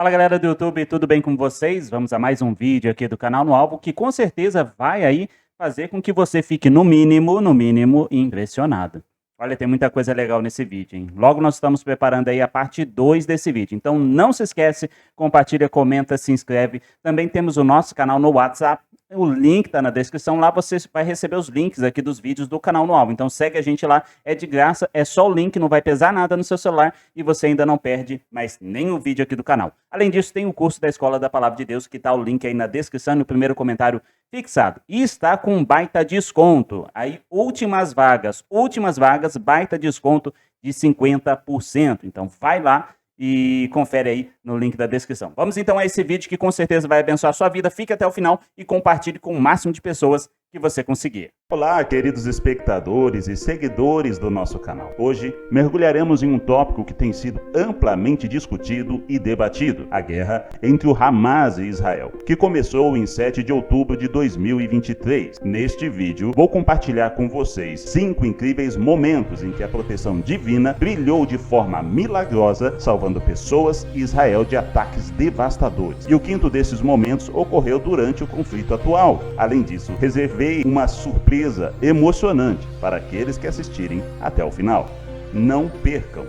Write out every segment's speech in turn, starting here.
Fala galera do YouTube, tudo bem com vocês? Vamos a mais um vídeo aqui do canal no Alvo que com certeza vai aí fazer com que você fique no mínimo impressionado. Olha, tem muita coisa legal nesse vídeo, hein? Logo nós estamos preparando aí a parte 2 desse vídeo. Então não se esquece, compartilha, comenta, se inscreve. Também temos o nosso canal no WhatsApp. O link está na descrição, lá você vai receber os links aqui dos vídeos do canal no Alvo. Então segue a gente lá, é de graça, é só o link, não vai pesar nada no seu celular e você ainda não perde mais nenhum vídeo aqui do canal. Além disso, tem o curso da Escola da Palavra de Deus, que está o link aí na descrição, no primeiro comentário fixado. E está com um baita desconto. Aí, últimas vagas, baita desconto de 50%. Então vai lá e confere aí no link da descrição. Vamos então a esse vídeo que com certeza vai abençoar a sua vida. Fique até o final e compartilhe com o máximo de pessoas que você conseguir. Olá, queridos espectadores e seguidores do nosso canal. Hoje mergulharemos em um tópico que tem sido amplamente discutido e debatido: a guerra entre o Hamas e Israel, que começou em 7 de outubro de 2023. Neste vídeo, vou compartilhar com vocês 5 incríveis momentos em que a proteção divina brilhou de forma milagrosa, salvando pessoas e Israel de ataques devastadores. E o quinto desses momentos ocorreu durante o conflito atual. Além disso, reservei uma surpresa emocionante para aqueles que assistirem até o final. Não percam!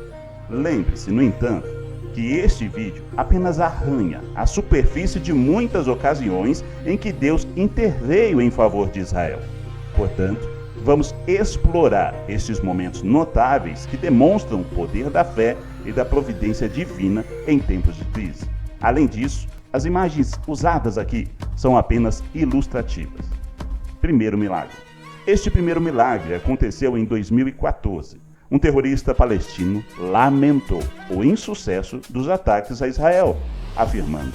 Lembre-se, no entanto, que este vídeo apenas arranha a superfície de muitas ocasiões em que Deus interveio em favor de Israel. Portanto, vamos explorar estes momentos notáveis que demonstram o poder da fé e da providência divina em tempos de crise. Além disso, as imagens usadas aqui são apenas ilustrativas. Primeiro milagre. Este primeiro milagre aconteceu em 2014. Um terrorista palestino lamentou o insucesso dos ataques a Israel, afirmando: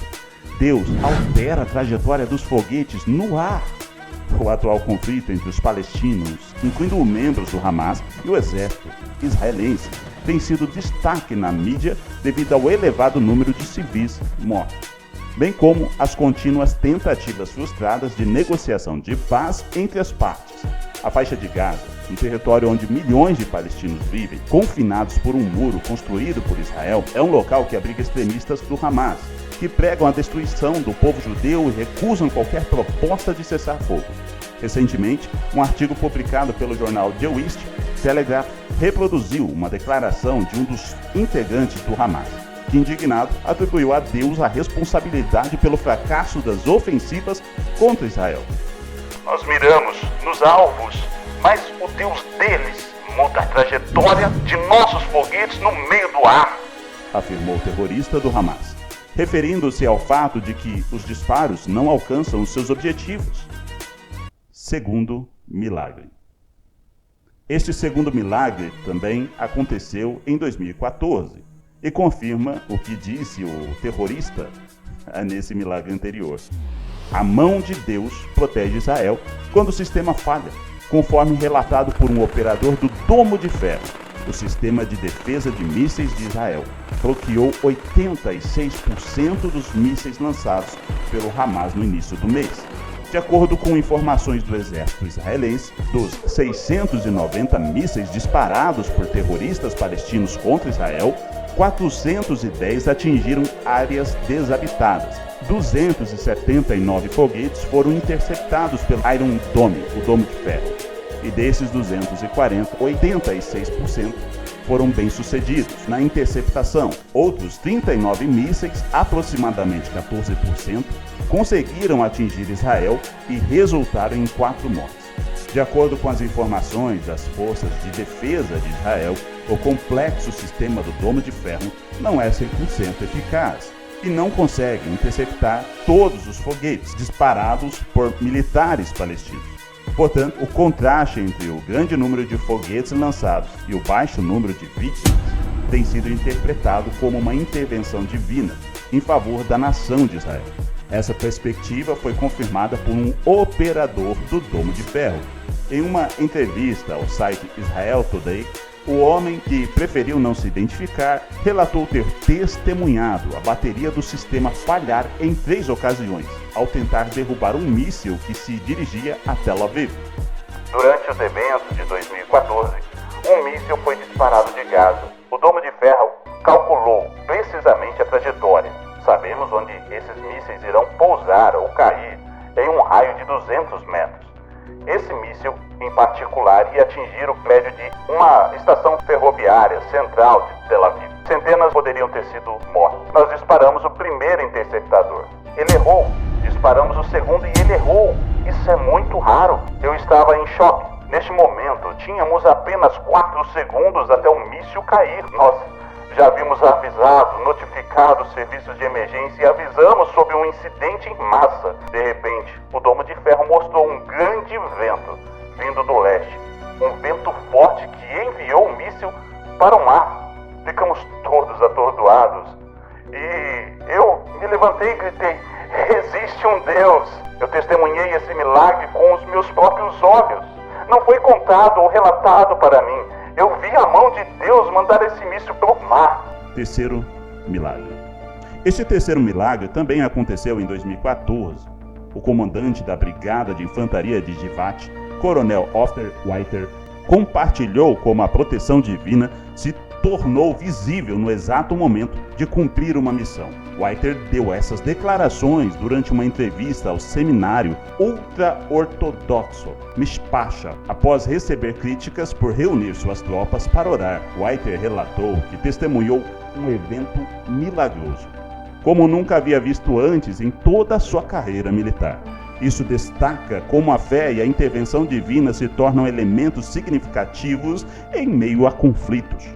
Deus altera a trajetória dos foguetes no ar. O atual conflito entre os palestinos, incluindo membros do Hamas e o exército israelense, tem sido destaque na mídia devido ao elevado número de civis mortos, bem como as contínuas tentativas frustradas de negociação de paz entre as partes. A faixa de Gaza, um território onde milhões de palestinos vivem, confinados por um muro construído por Israel, é um local que abriga extremistas do Hamas, que pregam a destruição do povo judeu e recusam qualquer proposta de cessar-fogo. Recentemente, um artigo publicado pelo jornal The East Telegraph reproduziu uma declaração de um dos integrantes do Hamas, que, indignado, atribuiu a Deus a responsabilidade pelo fracasso das ofensivas contra Israel. Nós miramos nos alvos, mas o Deus deles muda a trajetória de nossos foguetes no meio do ar, afirmou o terrorista do Hamas, referindo-se ao fato de que os disparos não alcançam os seus objetivos. Segundo milagre. Este segundo milagre também aconteceu em 2014 e confirma o que disse o terrorista nesse milagre anterior. A mão de Deus protege Israel quando o sistema falha, conforme relatado por um operador do Domo de Ferro. O sistema de defesa de mísseis de Israel bloqueou 86% dos mísseis lançados pelo Hamas no início do mês. De acordo com informações do exército israelense, dos 690 mísseis disparados por terroristas palestinos contra Israel, 410 atingiram áreas desabitadas. 279 foguetes foram interceptados pelo Iron Dome, o Domo de Ferro. E desses 240, 86% foram bem-sucedidos na interceptação. Outros 39 mísseis, aproximadamente 14%, conseguiram atingir Israel e resultaram em 4 mortes. De acordo com as informações das forças de defesa de Israel, o complexo sistema do Domo de Ferro não é 100% eficaz e não consegue interceptar todos os foguetes disparados por militares palestinos. Portanto, o contraste entre o grande número de foguetes lançados e o baixo número de vítimas tem sido interpretado como uma intervenção divina em favor da nação de Israel. Essa perspectiva foi confirmada por um operador do Domo de Ferro. Em uma entrevista ao site Israel Today, o homem, que preferiu não se identificar, relatou ter testemunhado a bateria do sistema falhar em 3 ocasiões, ao tentar derrubar um míssil que se dirigia a Tel Aviv. Durante os eventos de 2014, um míssil foi disparado de Gaza. O Domo de Ferro calculou precisamente a trajetória, Sabemos onde esses mísseis irão pousar ou cair em um raio de 200 metros. Esse míssil, em particular, ia atingir o prédio de uma estação ferroviária central de Tel Aviv. Centenas poderiam ter sido mortos. Nós disparamos o primeiro interceptador. Ele errou. Disparamos o segundo e ele errou. Isso é muito raro. Eu estava em choque. Neste momento, tínhamos apenas 4 segundos até o míssil cair. Nós já havíamos avisado, notificado os serviços de emergência e avisamos sobre um incidente em massa. De repente, o domo de ferro mostrou um grande vento vindo do leste. Um vento forte que enviou o míssil para o mar. Ficamos todos atordoados. E eu me levantei e gritei: existe um Deus! Eu testemunhei esse milagre com os meus próprios olhos. Não foi contado ou relatado para mim. Eu vi a mão de Deus mandar esse míssil pelo mar. Terceiro milagre. Este terceiro milagre também aconteceu em 2014. O comandante da Brigada de Infantaria de Givat, Coronel Ofer Weiter, compartilhou como a proteção divina se tornou visível no exato momento de cumprir uma missão. Weiter deu essas declarações durante uma entrevista ao seminário ultra-ortodoxo Mishpacha, após receber críticas por reunir suas tropas para orar. Weiter relatou que testemunhou um evento milagroso, como nunca havia visto antes em toda a sua carreira militar. Isso destaca como a fé e a intervenção divina se tornam elementos significativos em meio a conflitos.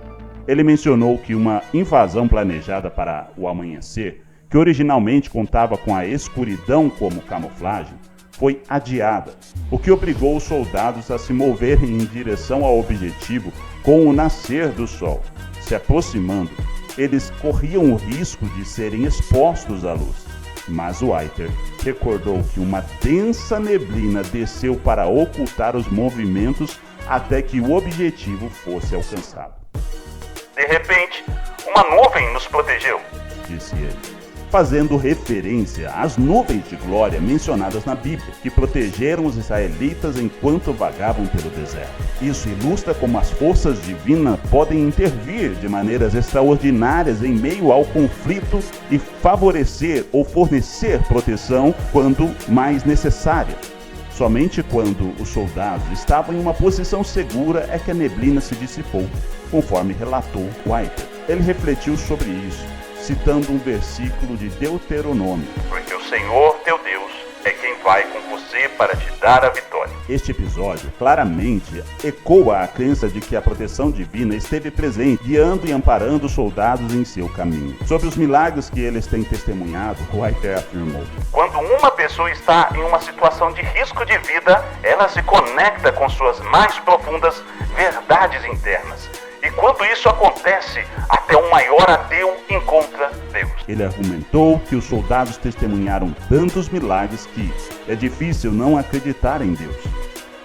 Ele mencionou que uma invasão planejada para o amanhecer, que originalmente contava com a escuridão como camuflagem, foi adiada, o que obrigou os soldados a se moverem em direção ao objetivo com o nascer do sol. Se aproximando, eles corriam o risco de serem expostos à luz. Mas Weiter recordou que uma densa neblina desceu para ocultar os movimentos até que o objetivo fosse alcançado. De repente, uma nuvem nos protegeu, disse ele, fazendo referência às nuvens de glória mencionadas na Bíblia, que protegeram os israelitas enquanto vagavam pelo deserto. Isso ilustra como as forças divinas podem intervir de maneiras extraordinárias em meio ao conflito e favorecer ou fornecer proteção quando mais necessária. Somente quando os soldados estavam em uma posição segura é que a neblina se dissipou, conforme relatou Weiter. Ele refletiu sobre isso, citando um versículo de Deuteronômio. Porque o Senhor, teu Deus, é quem vai com você para te dar a vitória. Este episódio claramente ecoa a crença de que a proteção divina esteve presente, guiando e amparando os soldados em seu caminho. Sobre os milagres que eles têm testemunhado, Weiter afirmou: quando uma pessoa está em uma situação de risco de vida, ela se conecta com suas mais profundas verdades internas. E quando isso acontece, até o maior ateu encontra Deus. Ele argumentou que os soldados testemunharam tantos milagres que é difícil não acreditar em Deus.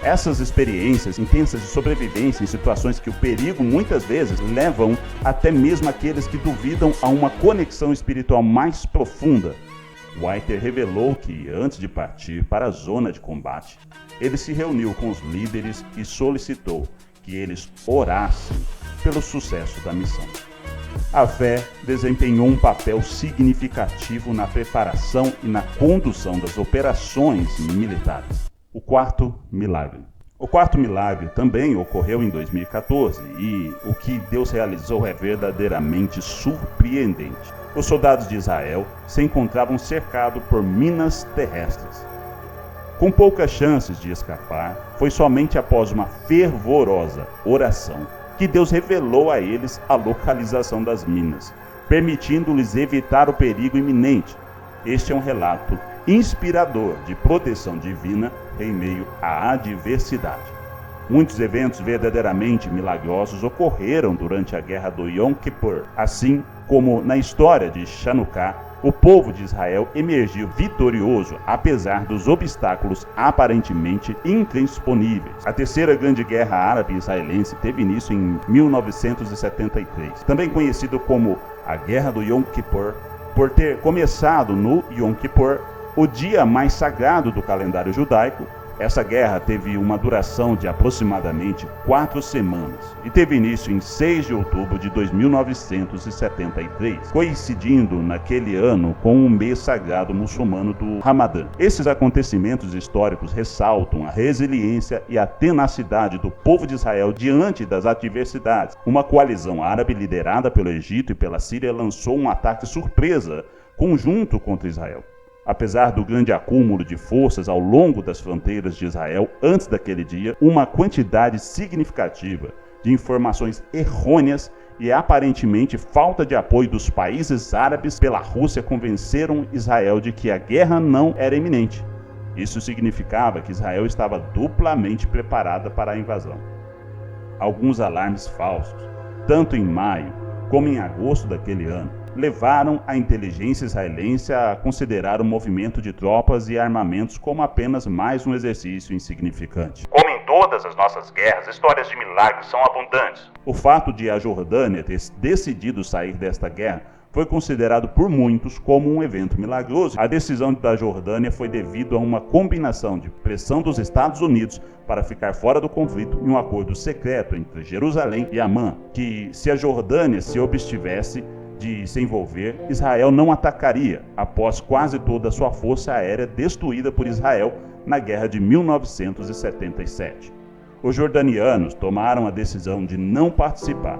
Essas experiências intensas de sobrevivência em situações que o perigo muitas vezes levam até mesmo aqueles que duvidam a uma conexão espiritual mais profunda. Weiter revelou que, antes de partir para a zona de combate, ele se reuniu com os líderes e solicitou que eles orassem pelo sucesso da missão. A fé desempenhou um papel significativo na preparação e na condução das operações militares. O quarto milagre. O quarto milagre também ocorreu em 2014 e o que Deus realizou é verdadeiramente surpreendente. Os soldados de Israel se encontravam cercados por minas terrestres. Com poucas chances de escapar, foi somente após uma fervorosa oração que Deus revelou a eles a localização das minas, permitindo-lhes evitar o perigo iminente. Este é um relato inspirador de proteção divina em meio à adversidade. Muitos eventos verdadeiramente milagrosos ocorreram durante a guerra do Yom Kippur, assim como na história de Chanukah. O povo de Israel emergiu vitorioso, apesar dos obstáculos aparentemente intransponíveis. A terceira grande guerra árabe-israelense teve início em 1973, também conhecido como a Guerra do Yom Kippur, por ter começado no Yom Kippur, o dia mais sagrado do calendário judaico, Essa guerra teve uma duração de aproximadamente 4 semanas e teve início em 6 de outubro de 2973, coincidindo naquele ano com o mês sagrado muçulmano do Ramadã. Esses acontecimentos históricos ressaltam a resiliência e a tenacidade do povo de Israel diante das adversidades. Uma coalizão árabe liderada pelo Egito e pela Síria lançou um ataque surpresa conjunto contra Israel. Apesar do grande acúmulo de forças ao longo das fronteiras de Israel antes daquele dia, uma quantidade significativa de informações errôneas e aparentemente falta de apoio dos países árabes pela Rússia convenceram Israel de que a guerra não era iminente. Isso significava que Israel estava duplamente preparada para a invasão. Alguns alarmes falsos, tanto em maio como em agosto daquele ano, levaram a inteligência israelense a considerar o movimento de tropas e armamentos como apenas mais um exercício insignificante. Como em todas as nossas guerras, histórias de milagres são abundantes. O fato de a Jordânia ter decidido sair desta guerra foi considerado por muitos como um evento milagroso. A decisão da Jordânia foi devido a uma combinação de pressão dos Estados Unidos para ficar fora do conflito e um acordo secreto entre Jerusalém e Amã, que se a Jordânia se abstivesse de se envolver, Israel não atacaria, após quase toda a sua força aérea destruída por Israel na guerra de 1977. Os jordanianos tomaram a decisão de não participar.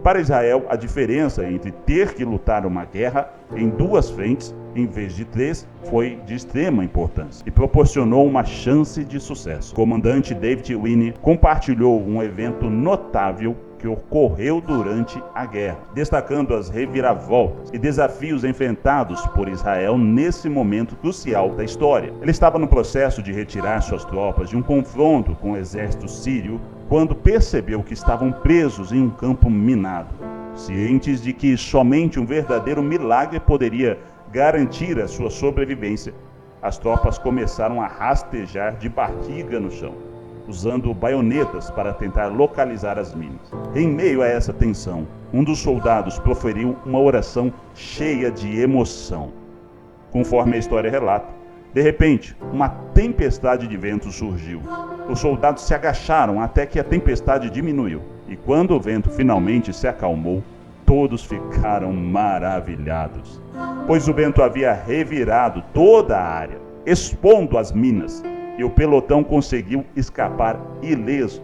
Para Israel, a diferença entre ter que lutar uma guerra em 2 frentes, em vez de 3, foi de extrema importância e proporcionou uma chance de sucesso. O comandante David Winnie compartilhou um evento notável que ocorreu durante a guerra, destacando as reviravoltas e desafios enfrentados por Israel nesse momento crucial da história. Ele estava no processo de retirar suas tropas de um confronto com o exército sírio quando percebeu que estavam presos em um campo minado. Cientes de que somente um verdadeiro milagre poderia garantir a sua sobrevivência, as tropas começaram a rastejar de barriga no chão, usando baionetas para tentar localizar as minas. Em meio a essa tensão, um dos soldados proferiu uma oração cheia de emoção. Conforme a história relata, de repente, uma tempestade de vento surgiu. Os soldados se agacharam até que a tempestade diminuiu, e quando o vento finalmente se acalmou, todos ficaram maravilhados, pois o vento havia revirado toda a área, expondo as minas, e o pelotão conseguiu escapar ileso.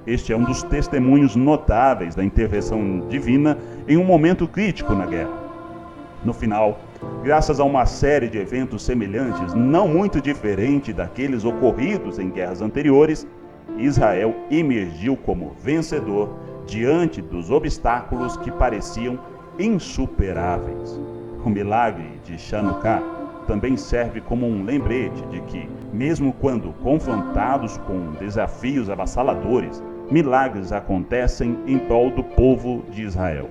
Este é um dos testemunhos notáveis da intervenção divina em um momento crítico na guerra. No final, graças a uma série de eventos semelhantes, não muito diferente daqueles ocorridos em guerras anteriores, Israel emergiu como vencedor diante dos obstáculos que pareciam insuperáveis. O milagre de Chanukah também serve como um lembrete de que, mesmo quando confrontados com desafios avassaladores, milagres acontecem em prol do povo de Israel,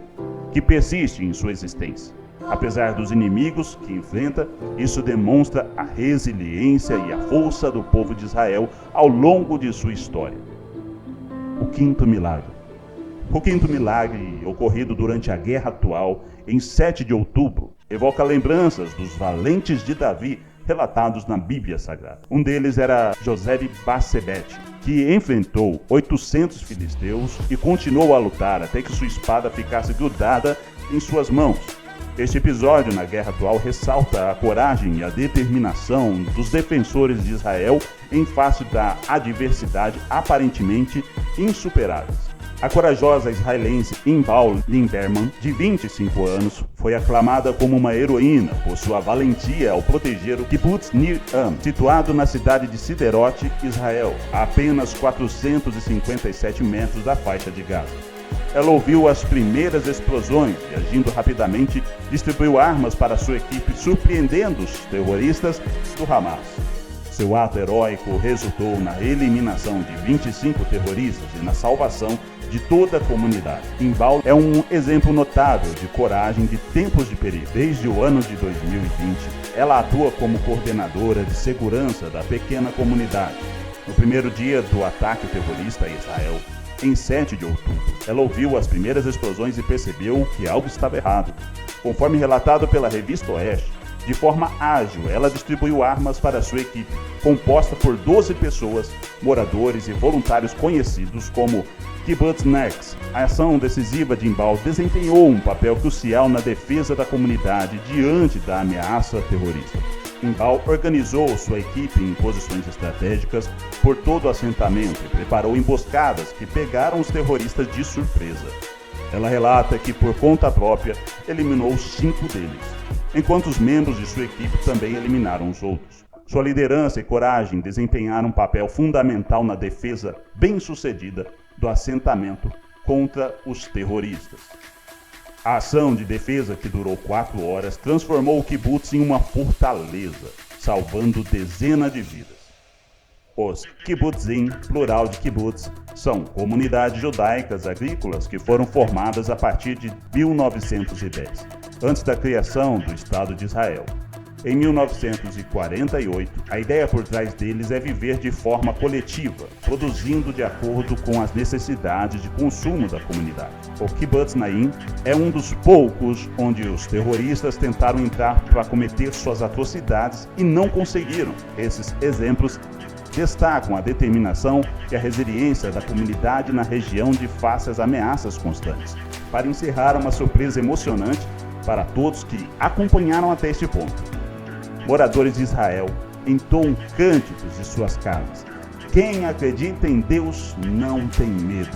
que persiste em sua existência. Apesar dos inimigos que enfrenta, isso demonstra a resiliência e a força do povo de Israel ao longo de sua história. O quinto milagre. O quinto milagre, ocorrido durante a guerra atual, em 7 de outubro, evoca lembranças dos valentes de Davi relatados na Bíblia Sagrada. Um deles era José de Barsebete, que enfrentou 800 filisteus e continuou a lutar até que sua espada ficasse grudada em suas mãos. Este episódio na guerra atual ressalta a coragem e a determinação dos defensores de Israel em face da adversidade aparentemente insuperáveis. A corajosa israelense Inbal Limberman, de 25 anos, foi aclamada como uma heroína por sua valentia ao proteger o Kibbutz Nir Am, situado na cidade de Siderot, Israel, a apenas 457 metros da faixa de Gaza. Ela ouviu as primeiras explosões e, agindo rapidamente, distribuiu armas para sua equipe, surpreendendo os terroristas do Hamas. Seu ato heróico resultou na eliminação de 25 terroristas e na salvação de toda a comunidade. Inbal é um exemplo notável de coragem de tempos de perigo. Desde o ano de 2020, ela atua como coordenadora de segurança da pequena comunidade. No primeiro dia do ataque terrorista a Israel, em 7 de outubro, ela ouviu as primeiras explosões e percebeu que algo estava errado. Conforme relatado pela revista Oeste, De forma ágil, ela distribuiu armas para sua equipe, composta por 12 pessoas, moradores e voluntários conhecidos como Kibbutzniks. A ação decisiva de Inbal desempenhou um papel crucial na defesa da comunidade diante da ameaça terrorista. Inbal organizou sua equipe em posições estratégicas por todo o assentamento e preparou emboscadas que pegaram os terroristas de surpresa. Ela relata que, por conta própria, eliminou 5 deles, enquanto os membros de sua equipe também eliminaram os outros. Sua liderança e coragem desempenharam um papel fundamental na defesa bem-sucedida do assentamento contra os terroristas. A ação de defesa, que durou 4 horas, transformou o kibbutz em uma fortaleza, salvando dezenas de vidas. Os kibbutzim, plural de kibbutz, são comunidades judaicas agrícolas que foram formadas a partir de 1910, antes da criação do Estado de Israel. Em 1948, a ideia por trás deles é viver de forma coletiva, produzindo de acordo com as necessidades de consumo da comunidade. O Kibbutz Naim é um dos poucos onde os terroristas tentaram entrar para cometer suas atrocidades e não conseguiram. Esses exemplos destacam a determinação e a resiliência da comunidade na região de face às ameaças constantes. Para encerrar, uma surpresa emocionante para todos que acompanharam até este ponto. Moradores de Israel entoam cânticos de suas casas. Quem acredita em Deus não tem medo.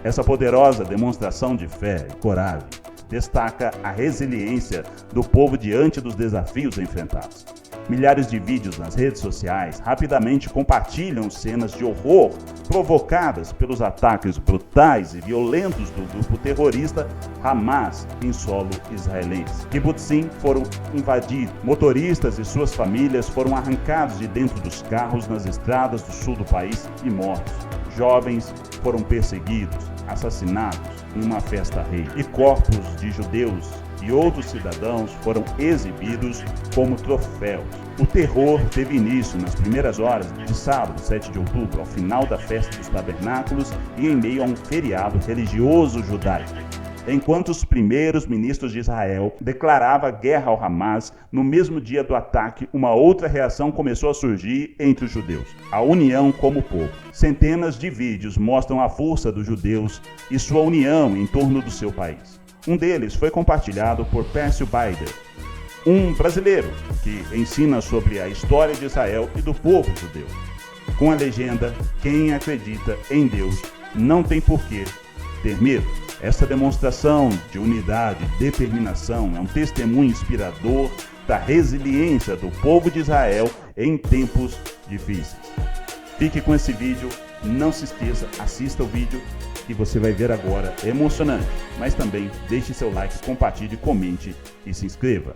Essa poderosa demonstração de fé e coragem destaca a resiliência do povo diante dos desafios enfrentados. Milhares de vídeos nas redes sociais rapidamente compartilham cenas de horror provocadas pelos ataques brutais e violentos do grupo terrorista Hamas em solo israelense. Kibbutzim foram invadidos, motoristas e suas famílias foram arrancados de dentro dos carros nas estradas do sul do país e mortos. Jovens foram perseguidos, assassinados em uma festa rei, e corpos de judeus e outros cidadãos foram exibidos como troféus. O terror teve início nas primeiras horas de sábado, 7 de outubro, ao final da festa dos tabernáculos e em meio a um feriado religioso judaico. Enquanto os primeiros ministros de Israel declaravam guerra ao Hamas, no mesmo dia do ataque, uma outra reação começou a surgir entre os judeus: a união como povo. Centenas de vídeos mostram a força dos judeus e sua união em torno do seu país. Um deles foi compartilhado por Pércio Baider, um brasileiro que ensina sobre a história de Israel e do povo judeu. Com a legenda: quem acredita em Deus não tem por que ter medo. Essa demonstração de unidade e determinação é um testemunho inspirador da resiliência do povo de Israel em tempos difíceis. Fique com esse vídeo, não se esqueça, assista o vídeo que você vai ver agora, é emocionante, mas também deixe seu like, compartilhe, comente e se inscreva.